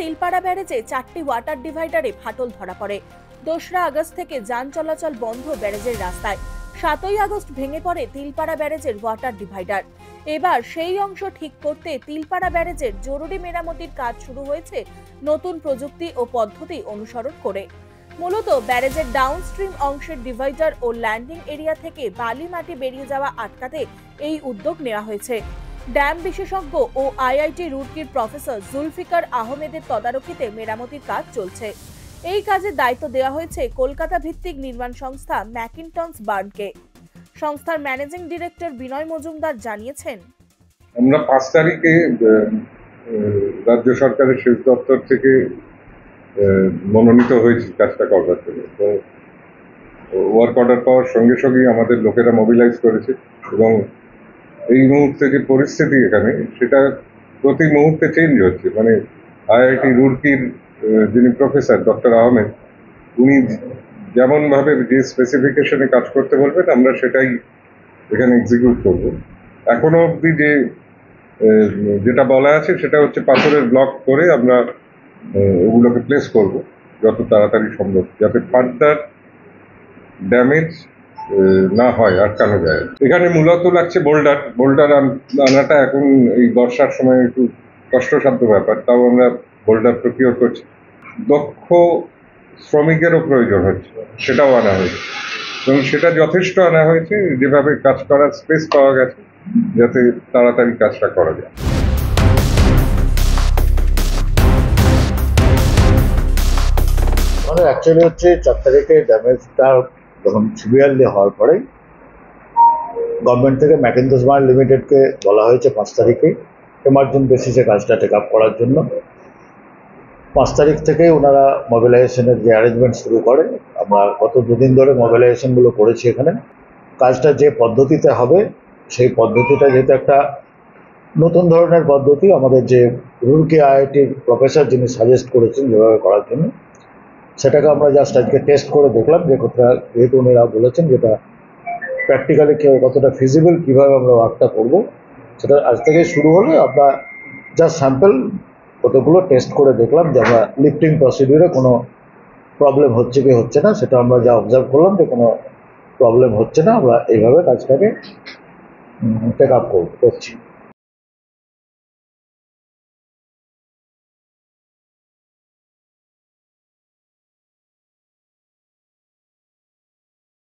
তিলপাড়া ব্যারেজে 4টি ওয়াটার ডিভাইডারে ফাটল ধরা পড়ে। 2রা আগস্ট থেকে যান চলাচল বন্ধ ব্যারেজের রাস্তায়। 7ই আগস্ট ভেঙে পড়ে তিলপাড়া ব্যারেজের ওয়াটার ডিভাইডার। এবার সেই অংশ ঠিক করতে তিলপাড়া ব্যারেজের জরুরি মেরামতির কাজ শুরু হয়েছে নতুন প্রযুক্তি ও পদ্ধতি অনুসরণ করে। মূলত ব্যারেজের ডাউনস্ট্রিম অংশের ডিভাইডার ও ল্যান্ডিং এরিয়া থেকে বালি মাটি বেরিয়ে যাওয়া আটকাতে এই উদ্যোগ নেওয়া হয়েছে। ড্যাম বিশেষজ্ঞ ও আইআইটি রুড়কির প্রফেসর জুলফিকার আহমেদের তদারকিতে মেরামতির কাজ চলছে। এই কাজের দায়িত্ব দেওয়া হয়েছে কলকাতা ভিত্তিক নির্মাণ সংস্থা ম্যাকিনটনস বার্নকে। সংস্থার ম্যানেজিং ডিরেক্টর বিনয় মজুমদার জানিয়েছেন, আমরা 5 তারিখে রাজ্য সরকারের সেচ দপ্তর থেকে মনোনীত হয়েছি কাজটা করবার জন্য। তো ওয়ার্ক অর্ডার পাওয়ার সঙ্গে সঙ্গেই আমাদের লোকেরা মোবিলাইজ করেছে এবং এই মুহূর্তে যে পরিস্থিতি এখানে সেটা প্রতি মুহূর্তে চেঞ্জ হচ্ছে। মানে আইআইটি রুড়কির যিনি প্রফেসর ডক্টর আহমেদ, উনি যেমনভাবে যে স্পেসিফিকেশনে কাজ করতে বলবেন আমরা সেটাই এখানে এক্সিকিউট করব। এখনো অবধি যেটা বলা আছে সেটা হচ্ছে পাথরের ব্লক করে আমরা ওগুলোকে প্লেস করব যত তাড়াতাড়ি সম্ভব, যাতে ফার্দার ড্যামেজ না হয়, আটকানো যায়। এখানে মূলত লাগছে বোল্ডার আনাটা এখন এই বর্ষার সময় একটু কষ্টসাধ্য ব্যাপার, তাও আমরা বোল্ডার প্রকিওর করছি। দক্ষ শ্রমিকেরও প্রয়োজন হচ্ছে, সেটাও আনা হয়েছে এবং সেটা যথেষ্ট আনা হয়েছে, যেভাবে কাজ করার স্পেস পাওয়া গেছে যাতে তাড়াতাড়ি কাজটা করা যায়। মানে অ্যাকচুয়ালি হচ্ছে 4 তারিখে ড্যামেজটা যখন সিভিয়ারলি হওয়ার পরে গভর্নমেন্ট থেকে ম্যাকিনটনস বার্ন লিমিটেডকে বলা হয়েছে 5 তারিখে এমার্জেন্সি বেসিসে কাজটা টেক আপ করার জন্য। 5 তারিখ থেকে ওনারা মোবিলাইজেশনের যে অ্যারেঞ্জমেন্ট শুরু করে, আমরা গত 2 দিন ধরে মোবিলাইজেশনগুলো করেছি। এখানে কাজটা যে পদ্ধতিতে হবে সেই পদ্ধতিটা যেহেতু একটা নতুন ধরনের পদ্ধতি, আমাদের যে রুড়কি আইআইটির প্রফেসর যিনি সাজেস্ট করেছেন যেভাবে করার জন্য, সেটাকে আমরা জাস্ট আজকে টেস্ট করে দেখলাম যে যেহেতু উনিরা বলেছেন যেটা প্র্যাকটিক্যালি কতটা ফিজিবল, কীভাবে আমরা ওয়ার্কটা করবো, সেটা আজ থেকে শুরু হলে আমরা জাস্ট স্যাম্পল কতগুলো টেস্ট করে দেখলাম যে আমরা লিফটিং প্রসিডিউরে কোনো প্রবলেম হচ্ছে কি হচ্ছে না, সেটা আমরা যা অবজার্ভ করলাম যে কোনো প্রবলেম হচ্ছে না। আমরা এইভাবে কাজটাকে টেক আপ করছি।